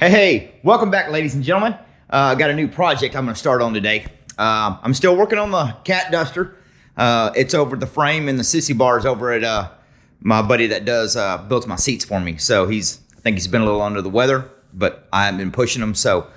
Hey, welcome back, ladies and gentlemen. I got a new project I'm going to start on today. I'm still working on the cat duster. It's over the frame and the sissy bars over at my buddy that does builds my seats for me. So I think he's been a little under the weather, but I haven't been pushing him. So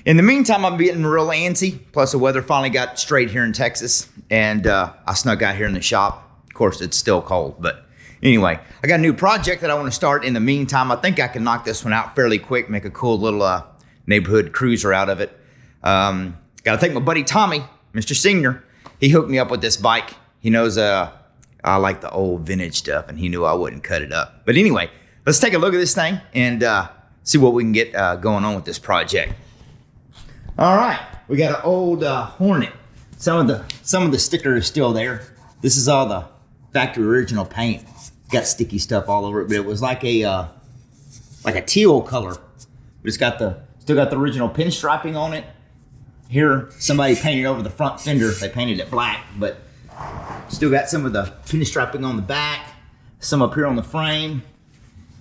in the meantime, I'm getting real antsy. Plus the weather finally got straight here in Texas, and I snuck out here in the shop. Of course, it's still cold, but anyway, I got a new project that I want to start. In the meantime, I think I can knock this one out fairly quick, make a cool little neighborhood cruiser out of it. Got to thank my buddy Tommy, Mr. Senior. He hooked me up with this bike. He knows I like the old vintage stuff, and he knew I wouldn't cut it up. But anyway, let's take a look at this thing and see what we can get going on with this project. All right, we got an old Hornet. Some of the sticker is still there. This is all the factory original paint. Got sticky stuff all over it, but it was like a teal color. But it's still got the original pinstriping on it. Here, somebody painted over the front fender. They painted it black, but still got some of the pinstriping on the back. Some up here on the frame.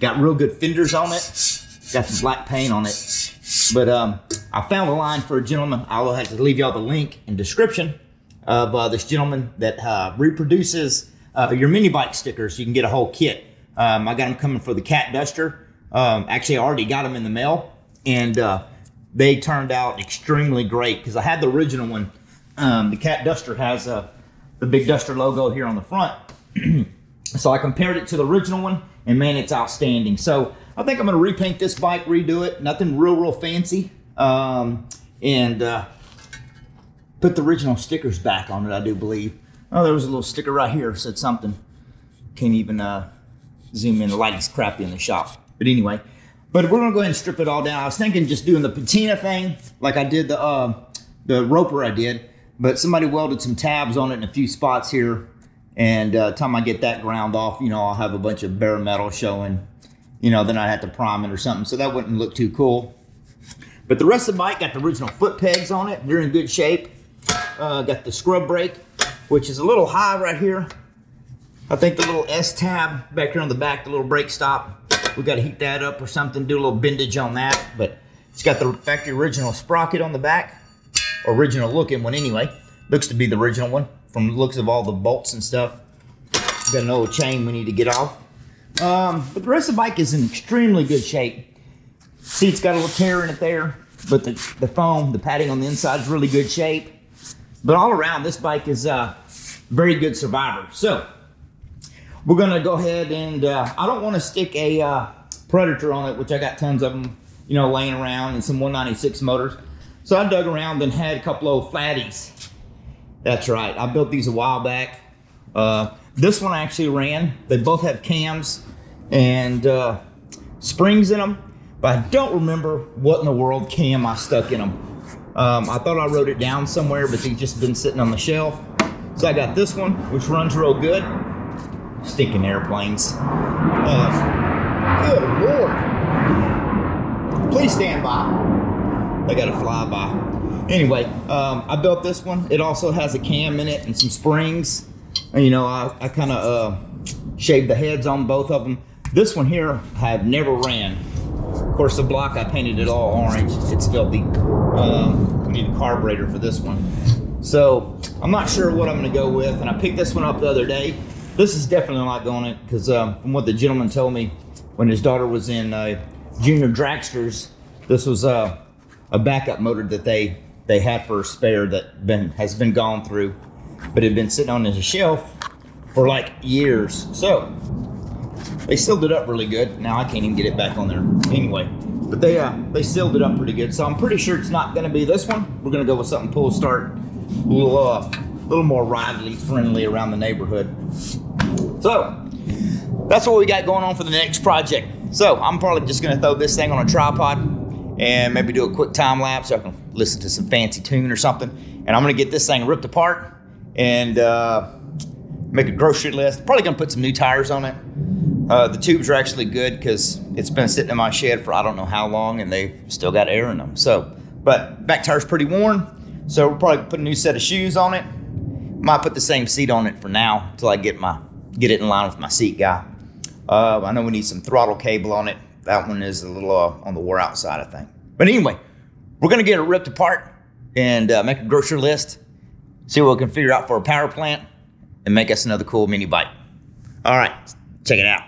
Got real good fenders on it. Got some black paint on it. But I found a line for a gentleman. I'll have to leave y'all the link in description of this gentleman that reproduces your mini bike stickers. You can get a whole kit. I got them coming for the cat duster. Actually, I already got them in the mail, and they turned out extremely great because I had the original one. The cat duster has the big duster logo here on the front. So I compared it to the original one, and man, it's outstanding. So I think I'm going to repaint this bike, redo it. Nothing real fancy. And put the original stickers back on it, I do believe. Oh, there was a little sticker right here, said something. Can't even zoom in, the lighting's crappy in the shop. But anyway, we're gonna go ahead and strip it all down. I was thinking just doing the patina thing, like I did the roper I did, but somebody welded some tabs on it in a few spots here. And time I get that ground off, I'll have a bunch of bare metal showing, then I'd have to prime it or something. So that wouldn't look too cool. But the rest of the bike got the original foot pegs on it. They're in good shape. Got the scrub brake, which is a little high right here. I think the little S tab back here on the back, the little brake stop, we got to heat that up or something, do a little bendage on that. But it's got the factory original sprocket on the back, original looking one anyway. Looks to be the original one from the looks of all the bolts and stuff. Got an old chain we need to get off. But the rest of the bike is in extremely good shape. Seat's got a little tear in it there, but the foam, the padding on the inside is really good shape. But all around, this bike is a very good survivor. So we're gonna go ahead and, I don't wanna stick a Predator on it, which I got tons of them, laying around, and some 196 motors. So I dug around and had a couple of flatties. That's right, I built these a while back. This one I actually ran. They both have cams and springs in them, but I don't remember what in the world cam I stuck in them. I thought I wrote it down somewhere, but they've just been sitting on the shelf. So I got this one, which runs real good. Stinking airplanes. Good Lord. Please stand by. They got to fly by. Anyway, I built this one. It also has a cam in it and some springs. I kind of shaved the heads on both of them. This one here I have never ran. Of course, the block, I painted it all orange. It's filthy. We need a carburetor for this one. So I'm not sure what I'm going to go with. And I picked this one up the other day. This is definitely not going in because from what the gentleman told me when his daughter was in junior dragsters, this was a backup motor that they had for a spare that has been gone through, but it had been sitting on as a shelf for like years. So they sealed it up really good. Now I can't even get it back on there anyway. But they sealed it up pretty good. So I'm pretty sure it's not going to be this one. We're going to go with something pull start, a little more lively, friendly around the neighborhood. So that's what we got going on for the next project. So I'm probably just going to throw this thing on a tripod and maybe do a quick time lapse so I can listen to some fancy tune or something. And I'm going to get this thing ripped apart and make a grocery list. Probably going to put some new tires on it. The tubes are actually good because it's been sitting in my shed for I don't know how long, and they've still got air in them. So, but back tire's pretty worn, so we'll probably put a new set of shoes on it. Might put the same seat on it for now until I get it in line with my seat guy. I know we need some throttle cable on it. That one is a little on the wore out side, I think. But anyway, we're gonna get it ripped apart and make a grocery list, see what we can figure out for a power plant, and make us another cool mini bike. All right, check it out.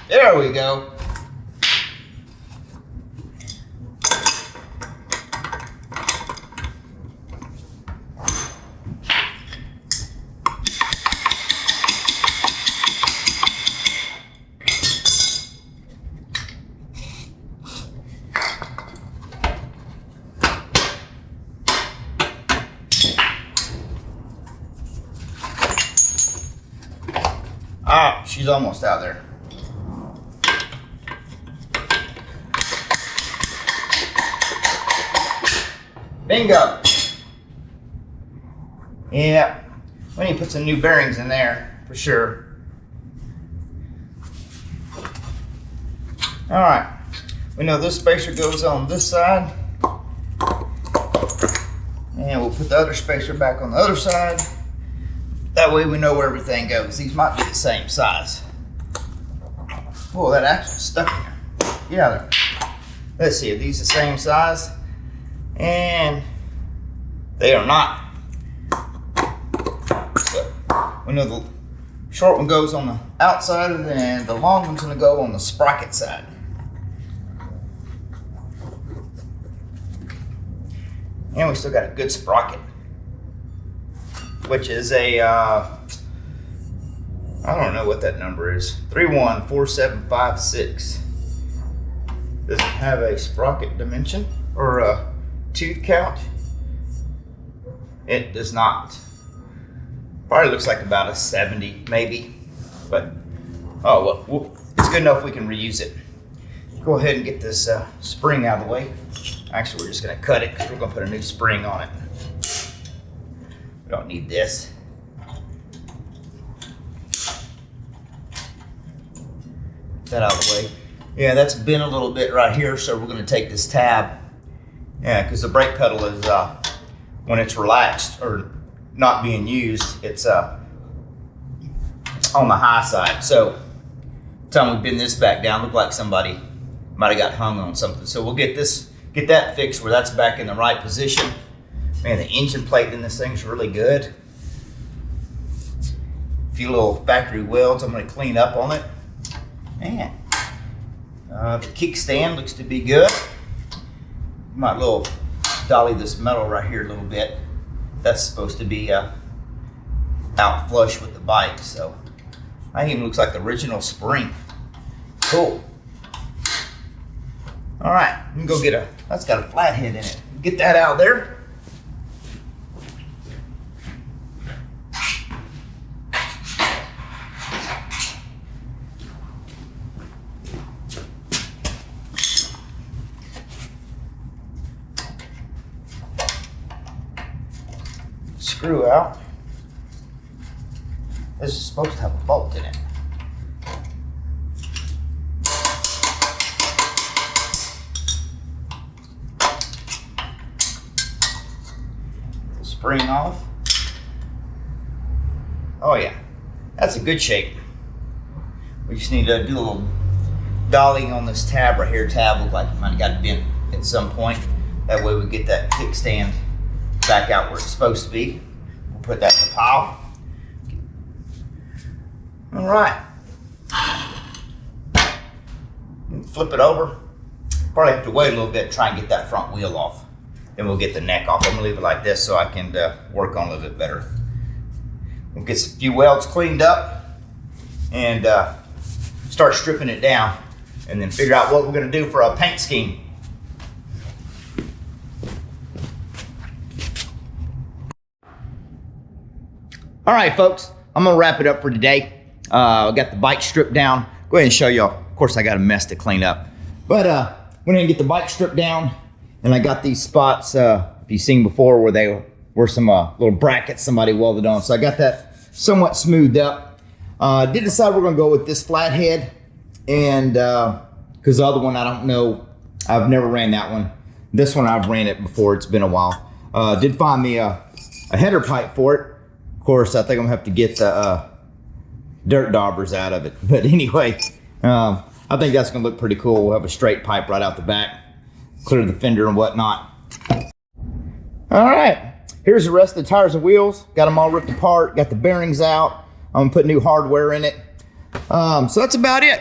There we go. Ah, she's almost out there. Bingo. Yeah, we need to put some new bearings in there for sure. All right, we know this spacer goes on this side, and we'll put the other spacer back on the other side. That way we know where everything goes. These might be the same size. Whoa, that actually stuck in there. Get out of there. Let's see, are these the same size? And they are not. So we know the short one goes on the outside and the long one's gonna go on the sprocket side. And we still got a good sprocket, which is a, I don't know what that number is, 314756. Does it have a sprocket dimension or a tooth count? It does not. Probably looks like about a 70 maybe, but oh well, it's good enough we can reuse it. Go ahead and get this spring out of the way. Actually, we're just gonna cut it because we're gonna put a new spring on it. We don't need this. Get that out of the way. Yeah, that's bent a little bit right here, so we're gonna take this tab. Yeah, because the brake pedal is, when it's relaxed or not being used, it's on the high side. So, time we bend this back down, look like somebody might have got hung on something. So we'll get that fixed where that's back in the right position. Man, the engine plate in this thing's really good. A few little factory welds I'm gonna clean up on it. Man, the kickstand looks to be good. Might little dolly this metal right here a little bit. That's supposed to be out flush with the bike, so that even looks like the original spring. Cool. All right, I'm gonna go that's got a flathead in it. Get that out of there. Screw out. This is supposed to have a bolt in it. The spring off. Oh yeah, that's a good shape. We just need to do a little dollying on this tab right here. Tab looked like it might have got bent at some point. That way we get that kickstand back out where it's supposed to be. We'll put that in the pile. All right. Flip it over. Probably have to wait a little bit to try and get that front wheel off. Then we'll get the neck off. I'm gonna leave it like this so I can work on it a little bit better. We'll get a few welds cleaned up and start stripping it down and then figure out what we're gonna do for a paint scheme. All right, folks, I'm gonna wrap it up for today. I got the bike stripped down. Go ahead and show y'all. Of course, I got a mess to clean up. But went ahead and get the bike stripped down, and I got these spots, if you've seen before, where they were some little brackets somebody welded on. So I got that somewhat smoothed up. Did decide we're gonna go with this flathead, and because the other one, I don't know, I've never ran that one. This one, I've ran it before, it's been a while. Did find me a header pipe for it. Of course, I think I'm gonna have to get the dirt daubers out of it. But anyway, I think that's gonna look pretty cool. We'll have a straight pipe right out the back, clear the fender and whatnot. All right, here's the rest of the tires and wheels. Got them all ripped apart, got the bearings out. I'm gonna put new hardware in it. So that's about it.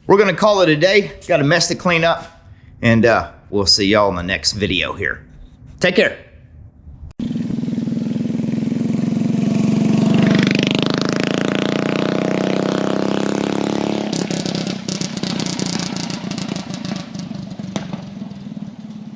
We're gonna call it a day. Got a mess to clean up, and we'll see y'all in the next video here. Take care.